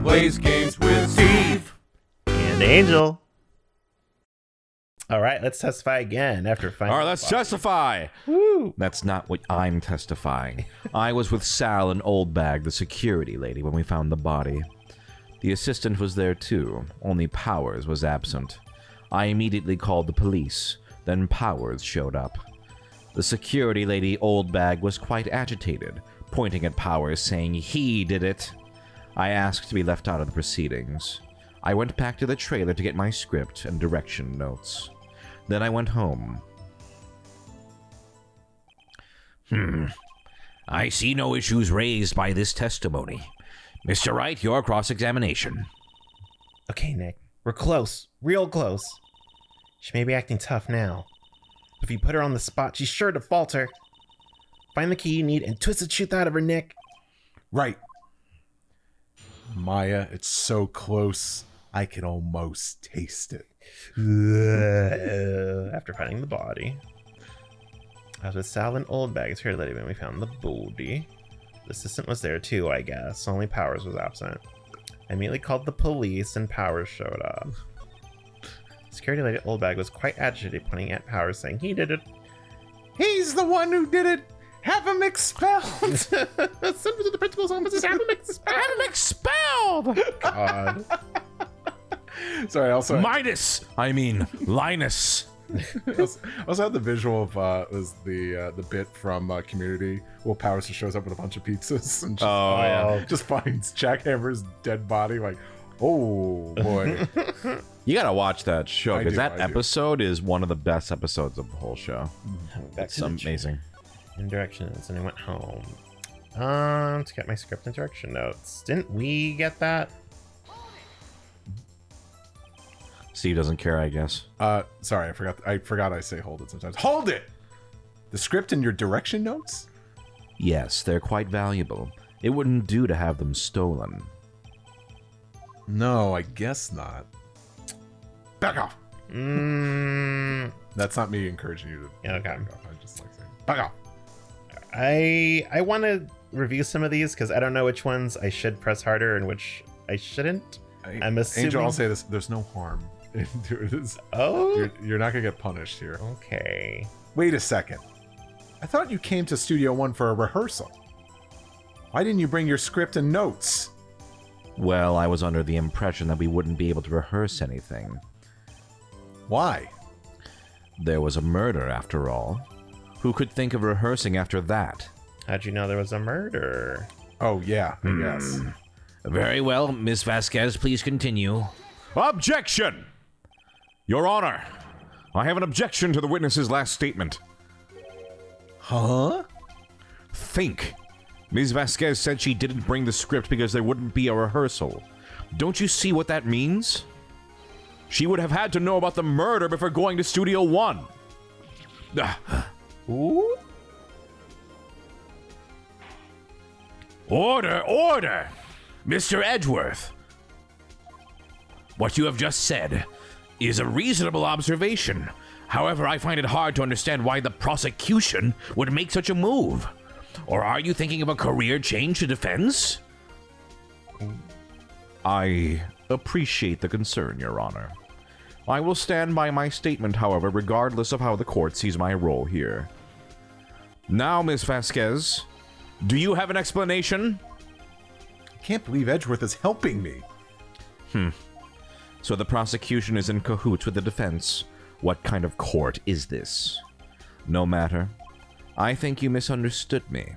plays games with Steve and Angel. All right, let's testify again after finding. All right, let's testify. Woo. That's not what I'm testifying. I was with Sal and Oldbag, the security lady, when we found the body. The assistant was there too, only Powers was absent. I immediately called the police, then Powers showed up. The security lady, Oldbag, was quite agitated, pointing at Powers, saying he did it. I asked to be left out of the proceedings. I went back to the trailer to get my script and direction notes. Then I went home. I see no issues raised by this testimony. Mr. Wright, your cross-examination. Okay, Nick. We're close. Real close. She may be acting tough now. If you put her on the spot, she's sure to falter. Find the key you need and twist the truth out of her, Nick. Right. Maya, it's so close. I can almost taste it. After finding the body. I was with Sal and Oldbag, here lady, when we found the body. The assistant was there too, I guess. Only Powers was absent. I immediately called the police and Powers showed up. Security lady Oldbag was quite agitated, pointing at Powers, saying he did it. He's the one who did it! Have him expelled! Send him to the principal's office. Have him expelled! Have him expelled! God. Sorry, also... Linus. Also had the visual of was the bit from Community. Will Powers just shows up with a bunch of pizzas and just finds Jack Hammer's dead body. Like, oh boy, You gotta watch that show because that I do. episode is one of the best episodes of the whole show. Back It's to the amazing. in directions, and I went home. To get my script and direction notes. Didn't we get that? Steve doesn't care, I guess. sorry, I forgot I say hold it sometimes. Hold it. The script and your direction notes. Yes, they're quite valuable. It wouldn't do to have them stolen. No, I guess not. Back off. That's not me encouraging you to Okay. back off. I just like saying back off. I want to review some of these because I don't know which ones I should press harder and which I shouldn't. I'm assuming. Angel, I'll say this: there's no harm in doing this. Oh. You're not gonna get punished here. Okay. Wait a second. I thought you came to Studio One for a rehearsal. Why didn't you bring your script and notes? Well, I was under the impression that we wouldn't be able to rehearse anything. Why? There was a murder, after all. Who could think of rehearsing after that? How'd you know there was a murder? Oh yeah, I guess. Very well, Miss Vasquez, please continue. Objection! Your Honor, I have an objection to the witness's last statement. Huh? Think. Ms. Vasquez said she didn't bring the script because there wouldn't be a rehearsal. Don't you see what that means? She would have had to know about the murder before going to Studio One. Ooh. Order, order! Mr. Edgeworth. What you have just said is a reasonable observation. However, I find it hard to understand why the prosecution would make such a move. Or are you thinking of a career change to defense? I appreciate the concern, Your Honor. I will stand by my statement, however, regardless of how the court sees my role here. Now, Ms. Vasquez, do you have an explanation? I can't believe Edgeworth is helping me. So the prosecution is in cahoots with the defense. What kind of court is this? No matter. I think you misunderstood me.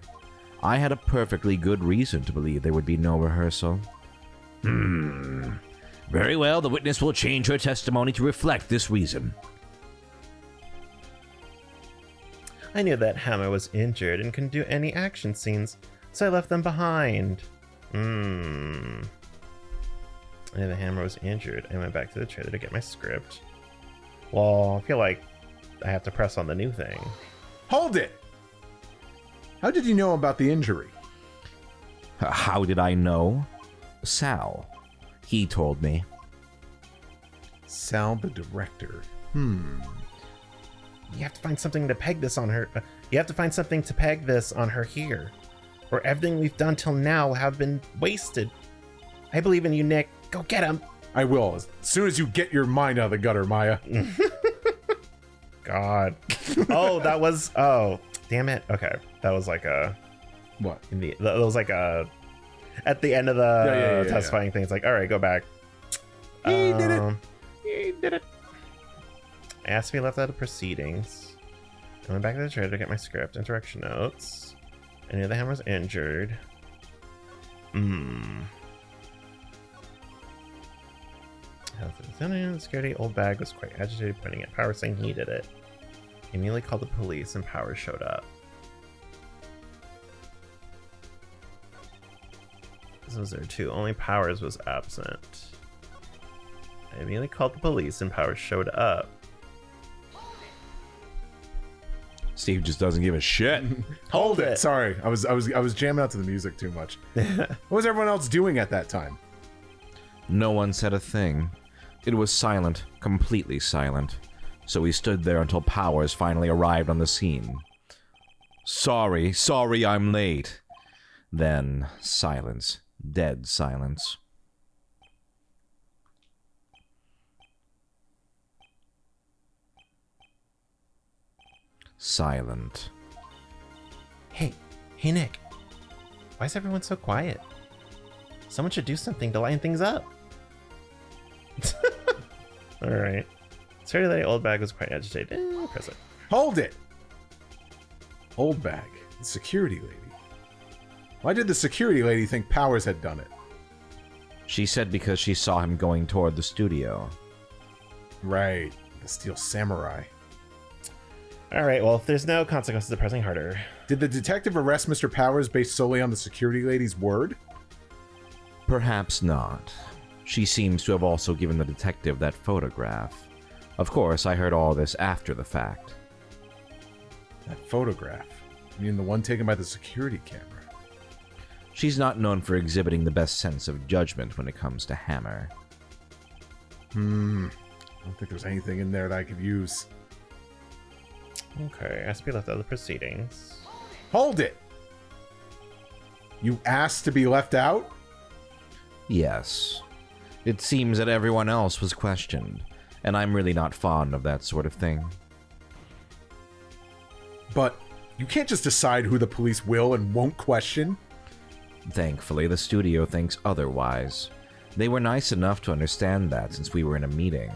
I had a perfectly good reason to believe there would be no rehearsal. Very well, the witness will change her testimony to reflect this reason. I knew that Hammer was injured and couldn't do any action scenes, so I left them behind. I knew the Hammer was injured. I went back to the trailer to get my script. Well, I feel like I have to press on the new thing. Hold it! How did you know about the injury? How did I know? Sal. He told me. Sal, the director. You have to find something to peg this on her. You have to find something to peg this on her here, or everything we've done till now will have been wasted. I believe in you, Nick. Go get him. I will, as soon as you get your mind out of the gutter, Maya. God. Oh, that was... Oh, damn it. Okay. That was like a... What? That was like a... At the end of the Yeah, testifying thing, it's like, all right, go back. He did it. He did it. I asked to be left out of proceedings. I went back to the chair to get my script and direction notes. I knew the hammer was injured. The security old bag was quite agitated, pointing at Power, saying he did it. He immediately called the police, and Power showed up. This was there too. Only Powers was absent. I immediately called the police, and Powers showed up. Steve just doesn't give a shit. Hold it. Sorry, I was jamming out to the music too much. What was everyone else doing at that time? No one said a thing. It was silent, completely silent. So we stood there until Powers finally arrived on the scene. Sorry, I'm late. Then silence, dead silence. Silent. Hey, Nick. Why is everyone so quiet? Someone should do something to lighten things up. Alright. Sorry that old bag was quite agitated. Press it. Hold it! Old bag. The security lady. Why did the security lady think Powers had done it? She said because she saw him going toward the studio. Right. The Steel Samurai. Alright, well, if there's no consequences to pressing harder. Did the detective arrest Mr. Powers based solely on the security lady's word? Perhaps not. She seems to have also given the detective that photograph. Of course, I heard all this after the fact. That photograph? You mean the one taken by the security camera? She's not known for exhibiting the best sense of judgment when it comes to Hammer. I don't think there's anything in there that I could use. Okay, has to be left out of the proceedings. Hold it! You asked to be left out? Yes. It seems that everyone else was questioned, and I'm really not fond of that sort of thing. But you can't just decide who the police will and won't question. Thankfully, the studio thinks otherwise. They were nice enough to understand that since we were in a meeting.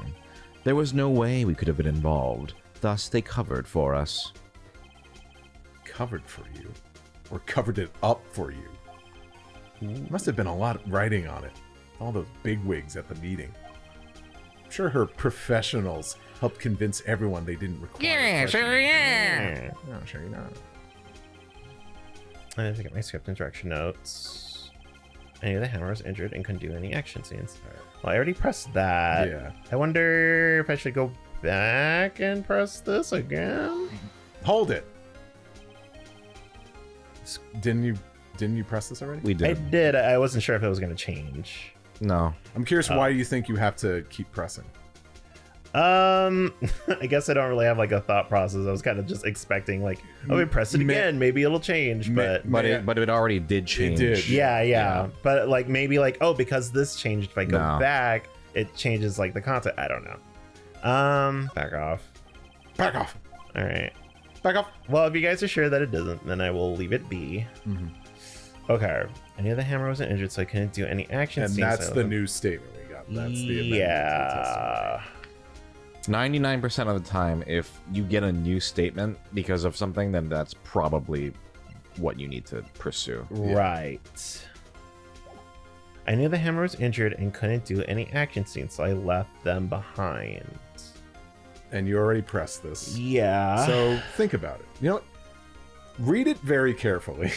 There was no way we could have been involved, thus they covered for us. Covered for you? Or covered it up for you? Must have been a lot of writing on it. All those bigwigs at the meeting. I'm sure her professionals helped convince everyone they didn't require. Yeah. No, sure you're not. I need to get my script and direction notes. I knew the hammer was injured and couldn't do any action scenes. Well, I already pressed that. Yeah. I wonder if I should go back and press this again? Hold it. Didn't you press this already? We I did. did. I wasn't sure if it was going to change. No. I'm curious why you think you have to keep pressing. I guess I don't really have like a thought process. I was kind of just expecting like, oh, we press it again, maybe it'll change. But But it already did change. did. yeah. But like maybe like, oh, because this changed, if I go No. back, it changes like the content. I don't know. Back off. Back off. All right. Back off. Well, if you guys are sure that it doesn't, then I will leave it be. Okay. I knew the hammer wasn't injured, so I couldn't do any action And scenes. that's the new statement we got. That's the amendment to the Yeah. 99% of the time, if you get a new statement because of something, then that's probably what you need to pursue. Right. I knew the hammer was injured and couldn't do any action scenes, so I left them behind. And you already pressed this. Yeah. So think about it. You know what? Read it very carefully.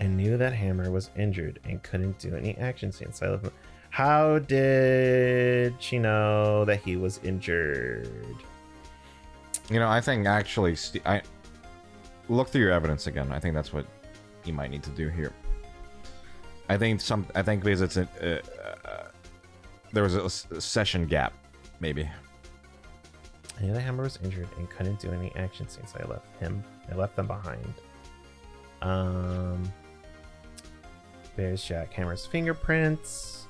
I knew that hammer was injured and couldn't do any action scenes, so I left them. How did she know that he was injured? You know, I think actually, I look through your evidence again. I think that's what you might need to do here. I think because it's there was a session gap, maybe. I knew the hammer was injured and couldn't do any action scenes, so I left them behind. There's Jackhammer's fingerprints.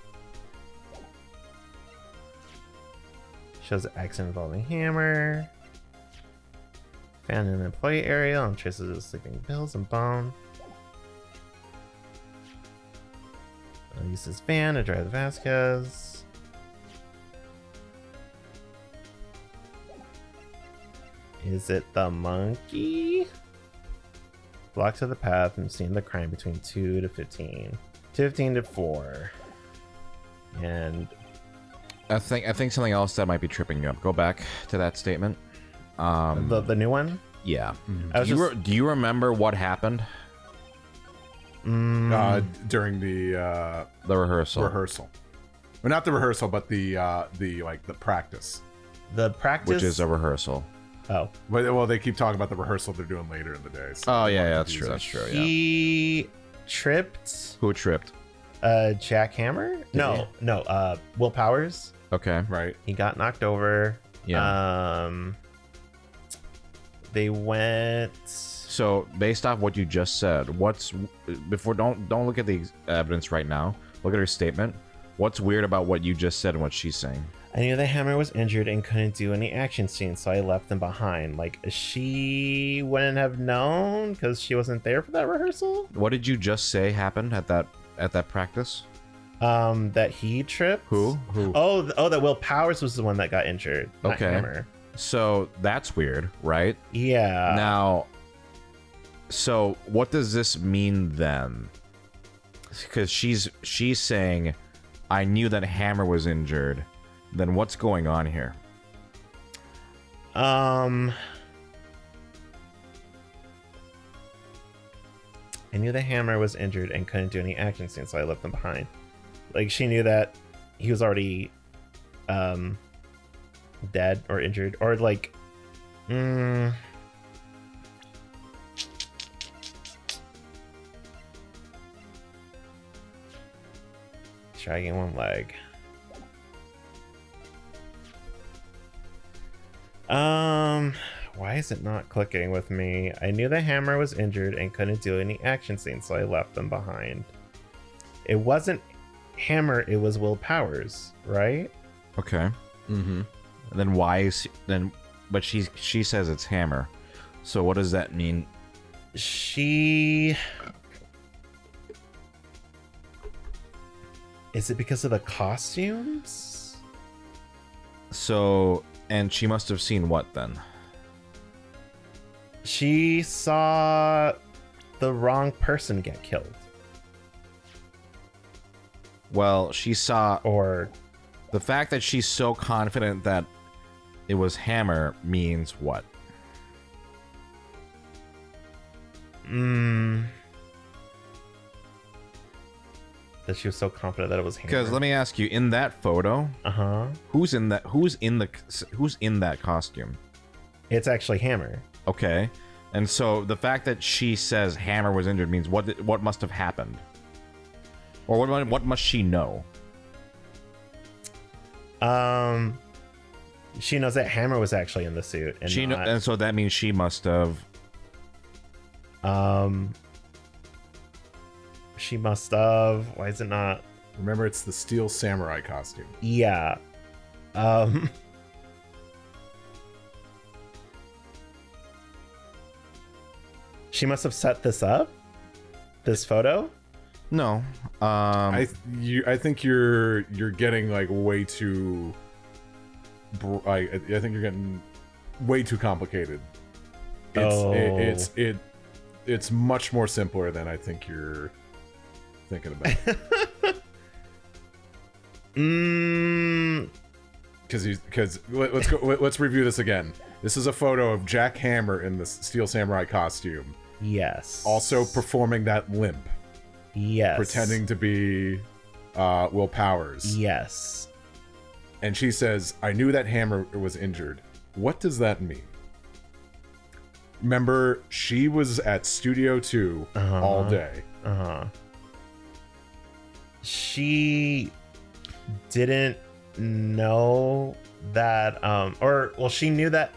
Shows an accident involving Hammer. Found in an employee area on traces of sleeping pills and bone. I'll use his van to drive the Vasquez. Is it the monkey? Blocks of the path and seeing the crime between 2 to 15. 15 to 4. And I think something else that might be tripping you up. Go back to that statement. the new one? Yeah. Mm-hmm. Do you remember what happened? During the rehearsal. Well, not the rehearsal, but the practice. The practice, Which is a rehearsal. Oh, Well, they keep talking about the rehearsal they're doing later in the day. So Oh yeah, that's true. That's true. Yeah. he tripped Who tripped? Jackhammer? No, Will Powers. Okay. right. He got knocked over. Yeah. They went. So based off what you just said, don't look at the evidence right now. Look at her statement. What's weird about what you just said and what she's saying? I knew the Hammer was injured and couldn't do any action scenes, so I left them behind. Like, she wouldn't have known because she wasn't there for that rehearsal. What did you just say happened at that practice? That he tripped. Who? Oh, that Will Powers was the one that got injured. Not Okay. Hammer. So that's weird, right? Yeah. Now, so what does this mean then? Because she's saying, I knew that Hammer was injured. Then what's going on here? I knew the Hammer was injured and couldn't do any action scenes, so I left them behind. Like, she knew that he was already dead or injured, or like dragging one leg. Why is it not clicking with me? I knew the Hammer was injured and couldn't do any action scenes, so I left them behind. It wasn't Hammer, it was Will Powers, right? Okay. Mm-hmm. Then why is then? But she says it's Hammer. So what does that mean? Is it because of the costumes? So, and she must have seen what then? She saw the wrong person get killed. Well, she saw, Or the fact that she's so confident that it was Hammer means what? that she was so confident that it was Hammer. Because let me ask you, in that photo, who's in that costume? It's actually Hammer. Okay. And so the fact that she says Hammer was injured means what must have happened? Or what must she know? She knows that Hammer was actually in the suit, and And so that means she must have. She must have. Why is it not? Remember, it's the Steel Samurai costume. Yeah. She must have set this up. This photo. No. I think you're getting like way too. I think you're getting way too complicated. It's much more simpler than I think you're thinking about. Because let's review this again. This is a photo of Jack Hammer in the Steel Samurai costume. Yes. Also performing that limp. Yes. Pretending to be Will Powers. Yes. And she says, I knew that Hammer was injured. What does that mean? Remember, she was at Studio 2 all day. She didn't know that, she knew that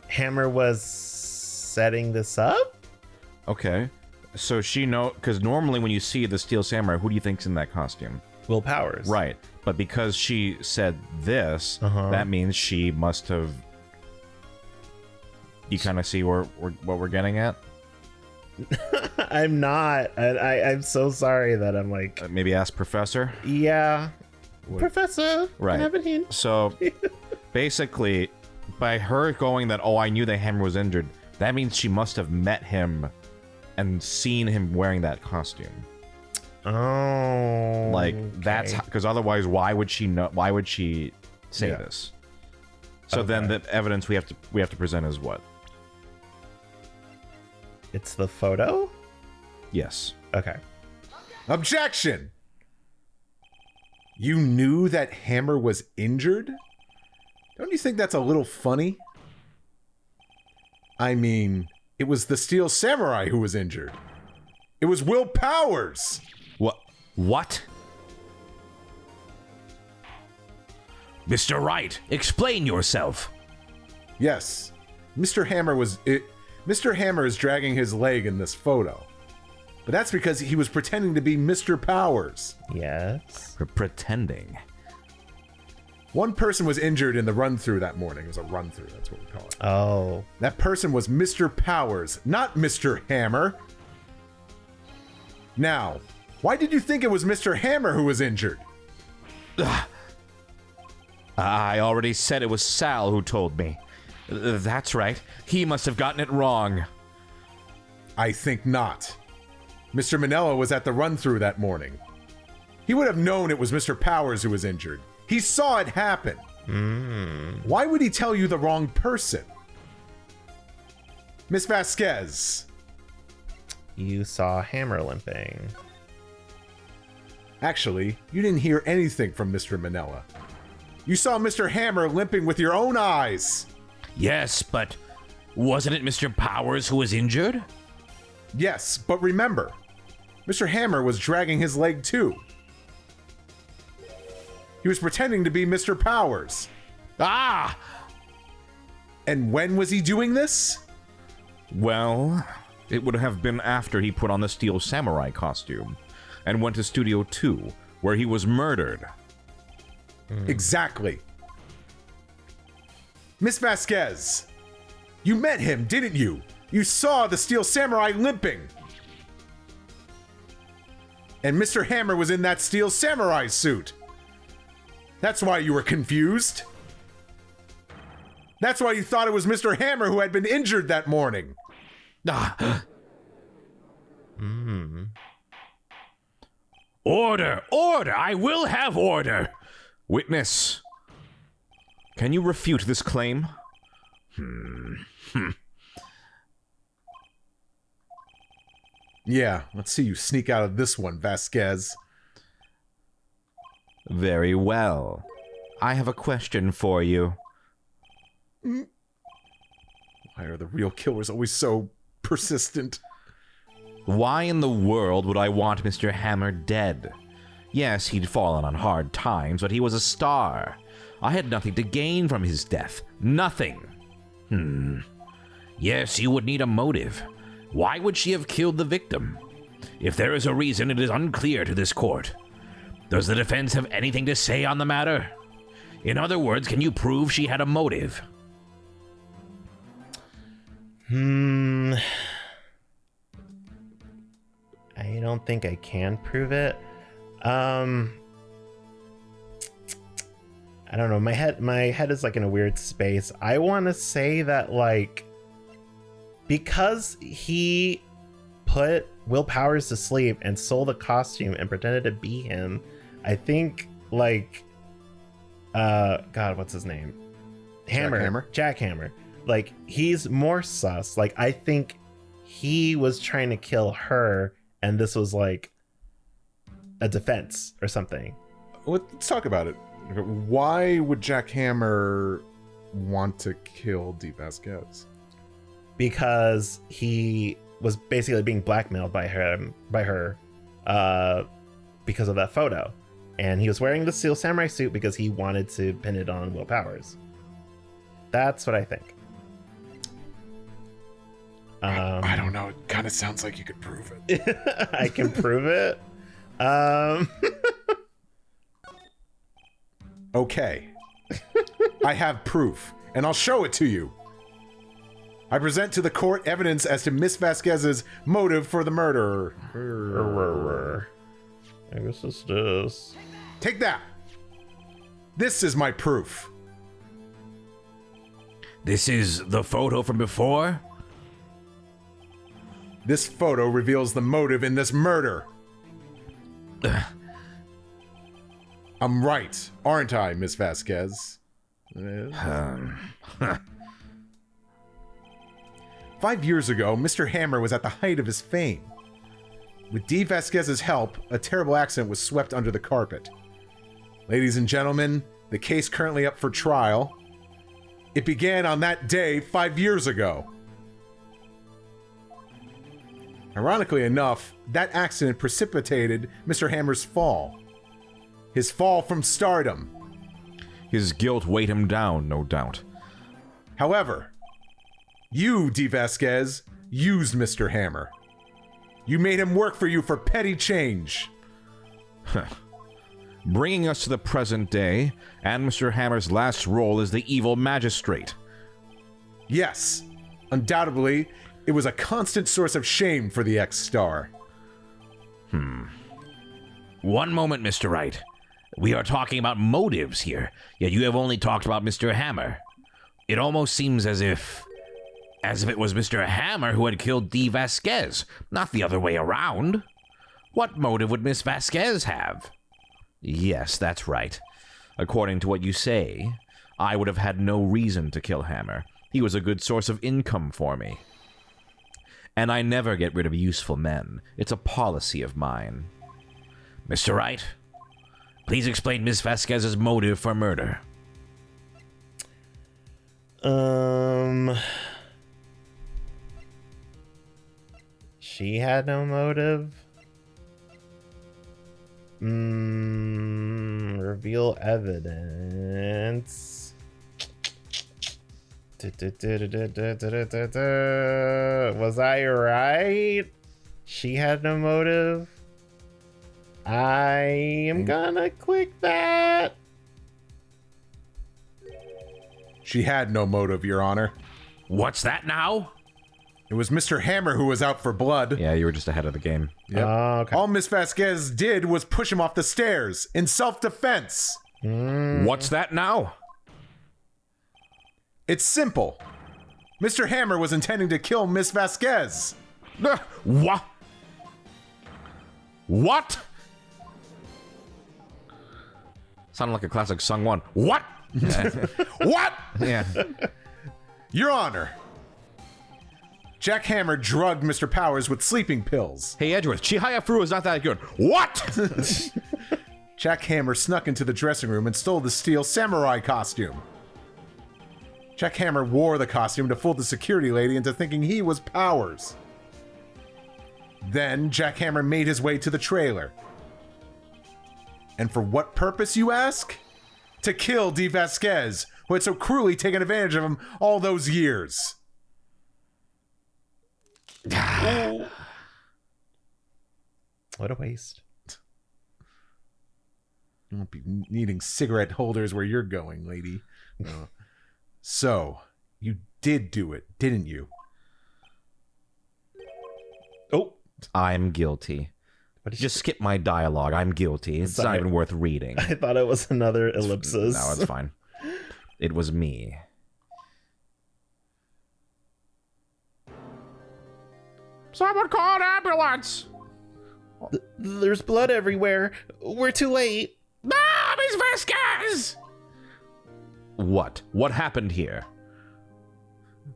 Hammer was setting this up? Okay. So she because normally when you see the Steel Samurai, who do you think's in that costume? Will Powers. Right. But because she said this, that means she must have... You kind of see what we're getting at? I'm not. I'm so sorry that I'm like... Maybe ask Professor? Yeah. Professor, right. Can I have a hint? So, basically, by her going that, oh, I knew the Hammer was injured, that means she must have met him and seen him wearing that costume. Oh. Like, that's... Because otherwise, why would she know? Why would she say this? So then the evidence we have to present is what? It's the photo? Yes. Okay. Objection! You knew that Hammer was injured? Don't you think that's a little funny? I mean, it was the Steel Samurai who was injured. It was Will Powers! What? Mr. Wright, explain yourself. Yes. Mr. Hammer is dragging his leg in this photo. But that's because he was pretending to be Mr. Powers. Yes. Pretending. One person was injured in the run-through that morning. It was a run-through, that's what we call it. Oh. That person was Mr. Powers, not Mr. Hammer. Now, why did you think it was Mr. Hammer who was injured? I already said it was Sal who told me. That's right. He must have gotten it wrong. I think not. Mr. Manella was at the run-through that morning. He would have known it was Mr. Powers who was injured. He saw it happen. Why would he tell you the wrong person? Miss Vasquez. You saw Hammer limping. Actually, you didn't hear anything from Mr. Manella. You saw Mr. Hammer limping with your own eyes. Yes, but wasn't it Mr. Powers who was injured? Yes, but remember, Mr. Hammer was dragging his leg too. He was pretending to be Mr. Powers. Ah! And when was he doing this? Well, it would have been after he put on the Steel Samurai costume and went to Studio 2, where he was murdered. Exactly. Miss Vasquez, you met him, didn't you? You saw the Steel Samurai limping. And Mr. Hammer was in that Steel Samurai suit. That's why you were confused. That's why you thought it was Mr. Hammer who had been injured that morning. Order! Order! I will have order! Witness, can you refute this claim? Yeah, let's see you sneak out of this one, Vasquez. Very well. I have a question for you. Why are the real killers always so persistent? Why in the world would I want Mr. Hammer dead? Yes, he'd fallen on hard times, but he was a star. I had nothing to gain from his death. Nothing. Yes, you would need a motive. Why would she have killed the victim? If there is a reason, it is unclear to this court. Does the defense have anything to say on the matter? In other words, can you prove she had a motive? I don't think I can prove it. I don't know. My head is like in a weird space. I want to say that like because he put Will Powers to sleep and stole the costume and pretended to be him, I think like God, what's his name? Jack Hammer. Like he's more sus. Like I think he was trying to kill her and this was like a defense or something. Let's talk about it. Why would Jack Hammer want to kill Dee Vasquez? Because he was basically being blackmailed by her because of that photo. And he was wearing the Steel Samurai suit because he wanted to pin it on Will Powers. That's what I think. I don't know. kind of sounds like you could prove it. I can prove it. Okay. I have proof, and I'll show it to you. I present to the court evidence as to Miss Vasquez's motive for the murder. I guess it's this. Take that. This is my proof. This is the photo from before? This photo reveals the motive in this murder. I'm right, aren't I, Miss Vasquez? 5 years ago, Mr. Hammer was at the height of his fame. With D. Vasquez's help, a terrible accident was swept under the carpet. Ladies and gentlemen, the case currently up for trial. It began on that day 5 years ago. Ironically enough, that accident precipitated Mr. Hammer's fall. His fall from stardom. His guilt weighed him down, no doubt. However, you, D. Vasquez, used Mr. Hammer. You made him work for you for petty change. Bringing us to the present day, and Mr. Hammer's last role as the evil magistrate. Yes, undoubtedly, it was a constant source of shame for the ex-star. One moment, Mr. Wright. We are talking about motives here, yet you have only talked about Mr. Hammer. It almost seems as if it was Mr. Hammer who had killed D. Vasquez, not the other way around. What motive would Miss Vasquez have? Yes, that's right. According to what you say, I would have had no reason to kill Hammer. He was a good source of income for me. And I never get rid of useful men. It's a policy of mine. Mr. Wright, please explain Miss Vasquez's motive for murder. She had no motive. Reveal evidence. Was I right? She had no motive. I am gonna click that. She had no motive, Your Honor. What's that now? It was Mr. Hammer who was out for blood. Yeah, you were just ahead of the game. Yep. Okay. All Miss Vasquez did was push him off the stairs in self-defense. What's that now? It's simple. Mr. Hammer was intending to kill Miss Vasquez. What? What? Sounded like a classic SungWon. What? What? Yeah. Your Honor. Jack Hammer drugged Mr. Powers with sleeping pills. Hey, Edgeworth, Chihaya Furu is not that good. What? Jack Hammer snuck into the dressing room and stole the steel samurai costume. Jack Hammer wore the costume to fool the security lady into thinking he was Powers. Then Jack Hammer made his way to the trailer. And for what purpose, you ask? To kill D. Vasquez, who had so cruelly taken advantage of him all those years. What a waste. You won't be needing cigarette holders where you're going, lady. So, you did do it, didn't you? Oh, I'm guilty. Just skip my dialogue. I'm guilty. It's not even worth reading. I thought it was another ellipsis. No, it's fine. It was me. Someone call an ambulance! There's blood everywhere. We're too late. Ah, Miss Vasquez! What? What happened here?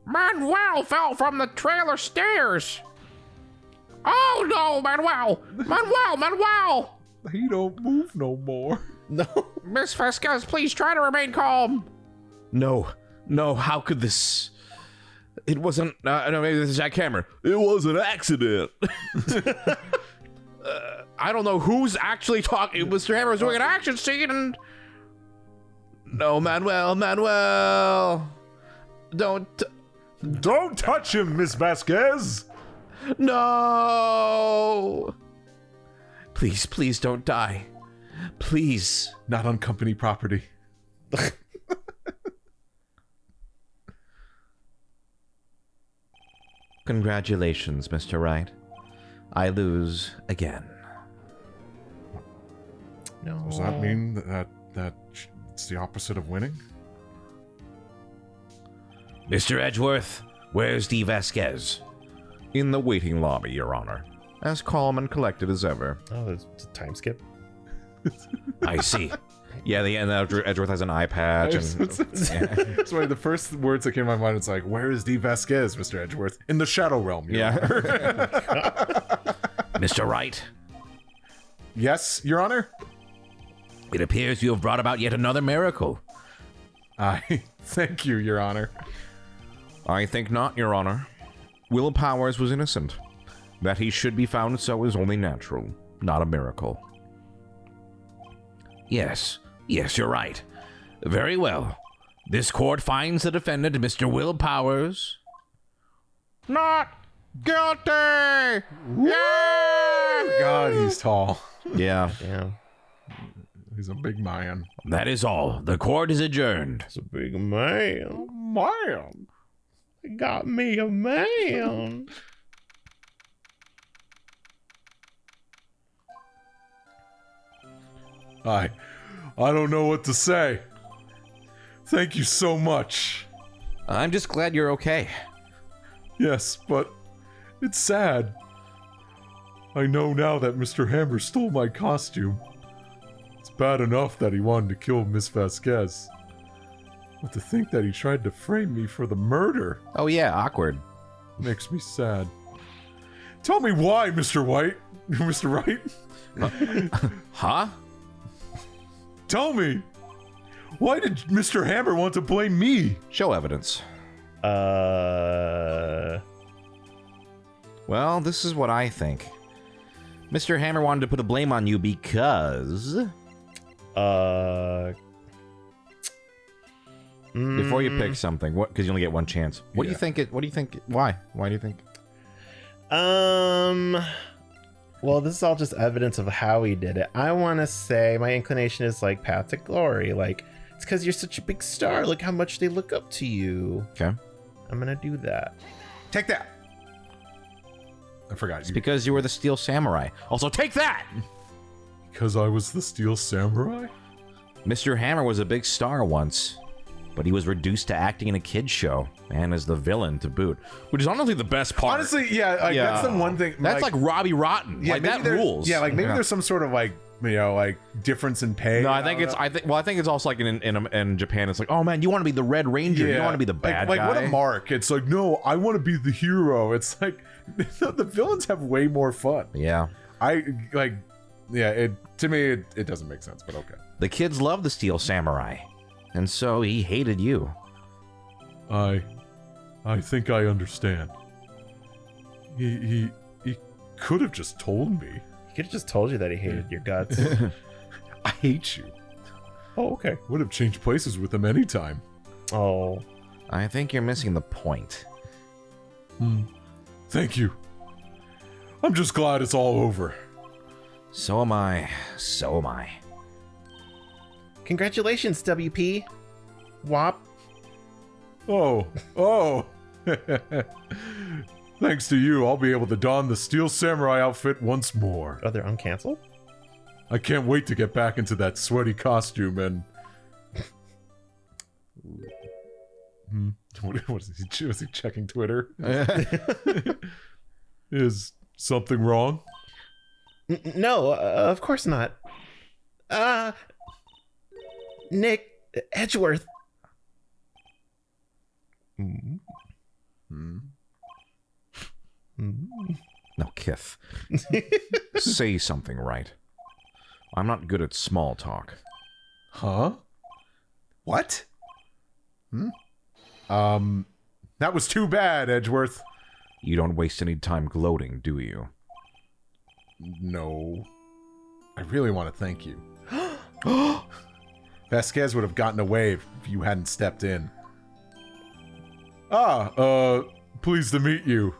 Manuel fell from the trailer stairs. Oh no, Manuel! Manuel! He don't move no more. No. Miss Vasquez, please try to remain calm. No, how could this... It wasn't... no, maybe this is Jack Hammer. It was an accident. I don't know who's actually talking. Mr. Hammer was doing an action scene and... No, Manuel. Don't Don't touch him, Miss Vasquez. No! Please, please don't die. Please. Not on company property. Congratulations, Mr. Wright. I lose again. No. Does that mean that it's the opposite of winning? Mr. Edgeworth, where's D. Vasquez? In the waiting lobby, Your Honor. As calm and collected as ever. Oh, there's a time skip. I see. Yeah, the end Edgeworth has an eye patch. And, That's why the first words that came to my mind, it's like, where is D. Vasquez, Mr. Edgeworth? In the Shadow Realm. Your Honor. Mr. Wright, Yes, Your Honor? it appears you have brought about yet another miracle. I thank you, Your Honor. I think not, Your Honor. Will Powers was innocent. That he should be found so is only natural, not a miracle. Yes, you're right. Very well. This court finds the defendant, Mr. Will Powers, Not guilty! God, he's tall. Yeah. Yeah. He's a big man. That is all. The court is adjourned. It's a big man. Man. Got me a man. I don't know what to say. Thank you so much. I'm just glad you're okay. Yes, but it's sad. I know now that Mr. Hammer stole my costume. It's bad enough that he wanted to kill Miss Vasquez. But to think that he tried to frame me for the murder Oh yeah, awkward. makes me sad. Tell me why, Mr. White. Mr. Wright? Huh? Tell me. Why did Mr. Hammer want to blame me? Show evidence. Uh, Well, this is what I think. Mr. Hammer wanted to put a blame on you because... Before you pick something, what? Because you only get one chance. What do you think? What do you think? Why? Why do you think? well, this is all just evidence of how he did it. I want to say my inclination is like path to glory. Like, it's because you're such a big star. Look how much they look up to you. Okay. I'm gonna do that. Take that. I forgot. It's because you were the Steel Samurai. Also, take that! Because I was the Steel Samurai? Mr. Hammer was a big star once, but he was reduced to acting in a kid's show and as the villain to boot, which is honestly the best part. Honestly, yeah, like, Yeah. that's the one thing. That's like Robbie Rotten. yeah, like maybe that there- rules. Yeah, like maybe there's some sort of like, you know, like difference in pay. No, I think it's. I think it's also like in Japan. It's like, oh man, you want to be the Red Ranger. You don't want to be the bad like guy. what a mark. It's like, no, I want to be the hero. It's like the villains have way more fun. Yeah. I like, yeah. It to me, it doesn't make sense, but okay. The kids love the Steel Samurai, and so he hated you. I think I understand. He could have just told me. He could have just told you that he hated your guts. I hate you. Oh, okay. Would have changed places with him anytime. Oh, I think you're missing the point. Thank you. I'm just glad it's all over. So am I. So am I. congratulations, WP. Wop. Oh. Thanks to you, I'll be able to don the Steel Samurai outfit once more. Oh, they're uncanceled? I can't wait to get back into that sweaty costume and... What is he? Was he checking Twitter? Is something wrong? No, of course not. Nick Edgeworth. No, Kith. Say something right. I'm not good at small talk. Huh? What? That was too bad, Edgeworth. You don't waste any time gloating, do you? No. I really want to thank you. Vasquez would have gotten away if you hadn't stepped in. Pleased to meet you.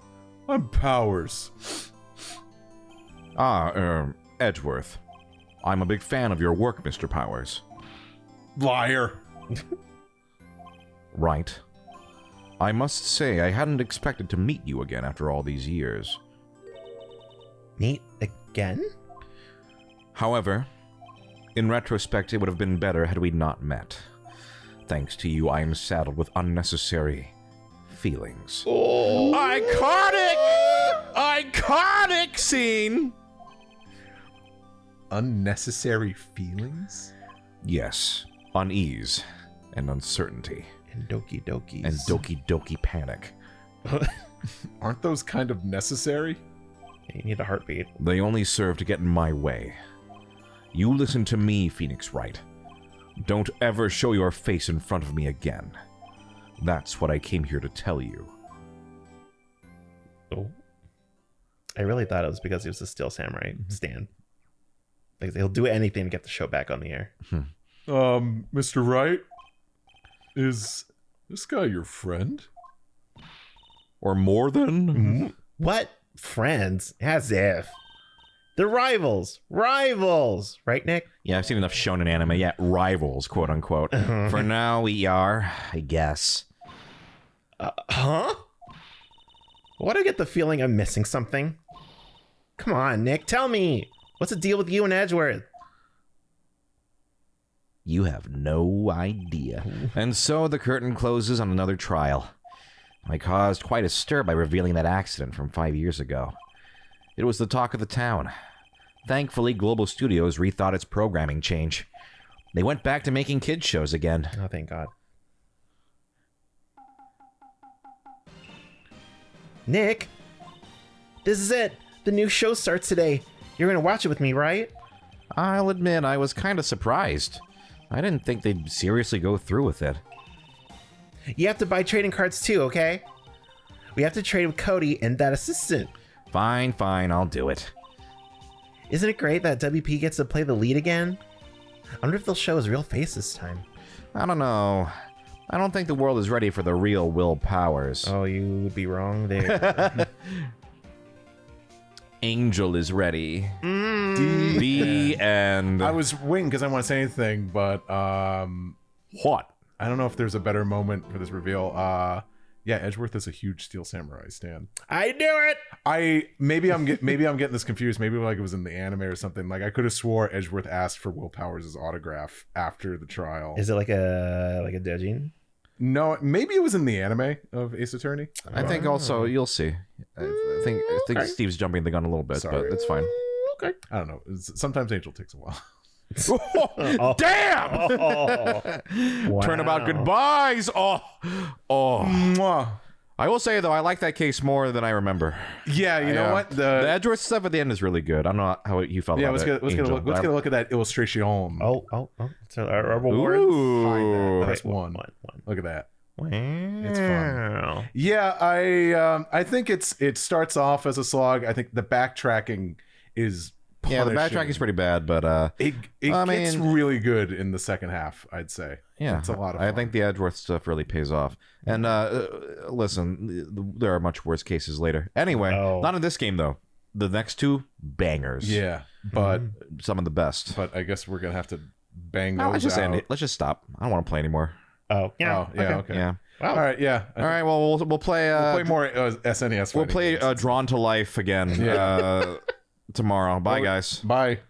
I'm Powers. Edgeworth. I'm a big fan of your work, Mr. Powers. Liar. Right. I must say, I hadn't expected to meet you again after all these years. Meet again? However, in retrospect, it would have been better had we not met. Thanks to you, I am saddled with unnecessary feelings. Oh. Iconic scene! Unnecessary feelings? Yes, unease and uncertainty. And Doki Dokis. And Doki Doki panic. Aren't those kind of necessary? You need a heartbeat. They only serve to get in my way. You listen to me, Phoenix Wright. Don't ever show your face in front of me again. That's what I came here to tell you. Oh. I really thought it was because he was a Steel Samurai Stan. Like, he'll do anything to get the show back on the air. Mr. Wright? Is this guy your friend? Or more than? What? Friends? As if. They're rivals. Rivals! Right, Nick? Yeah, I've seen enough shonen anime. Yeah, rivals, quote unquote. For now, we are, I guess. Huh? Why do I get the feeling I'm missing something? Come on, Nick, tell me! What's the deal with you and Edgeworth? You have no idea. And so the curtain closes on another trial. I caused quite a stir by revealing that accident from 5 years ago. It was the talk of the town. Thankfully, Global Studios rethought its programming change. They went back to making kids shows again. Oh, thank God. Nick! This is it! The new show starts today. You're gonna watch it with me, right? I'll admit, I was kind of surprised. I didn't think they'd seriously go through with it. You have to buy trading cards too, okay? We have to trade with Cody and that assistant. Fine, I'll do it. Isn't it great that WP gets to play the lead again? I wonder if they'll show his real face this time. I don't know. I don't think the world is ready for the real Will Powers. Oh, you would be wrong there. Angel is ready. The end. I was waiting because I don't want to say anything, but What? I don't know if there's a better moment for this reveal. Yeah, Edgeworth is a huge Steel Samurai stan. I knew it! Maybe I'm getting this confused. Maybe like it was in the anime or something. Like I could have swore Edgeworth asked for Will Powers' autograph after the trial. Is it like a Dejin? No, maybe it was in the anime of Ace Attorney. I think also you'll see. I think Okay. Steve's jumping the gun a little bit, Sorry. but it's fine. Okay. I don't know. Sometimes Angel takes a while. Damn! Wow. Turnabout goodbyes. Oh. Mwah. I will say though, I like that case more than I remember. Yeah, you know what? The Edgeworth stuff at the end is really good. I don't know how you felt Yeah, about let's it. get a look at that illustration. Oh. So our rewards. Ooh. That's one. Look at that. Wow. It's fun. Yeah, I think it starts off as a slog. I think the backtracking is Yeah, the punishing. backtrack is pretty bad, but It gets really good in the second half, I'd say. yeah, it's a lot of fun. I think the Edgeworth stuff really pays off. And listen, there are much worse cases later. Anyway, not in this game though. The next two bangers. Yeah, but some of the best. but I guess we're gonna have to bang No, those let's just out. end it. Let's just stop. I don't want to play anymore. Oh, yeah. Oh, yeah, okay. Yeah. Wow. All right, yeah. All right. Well, we'll play. We'll play more SNES. We'll play Drawn to Life again tomorrow. Bye, guys. Bye.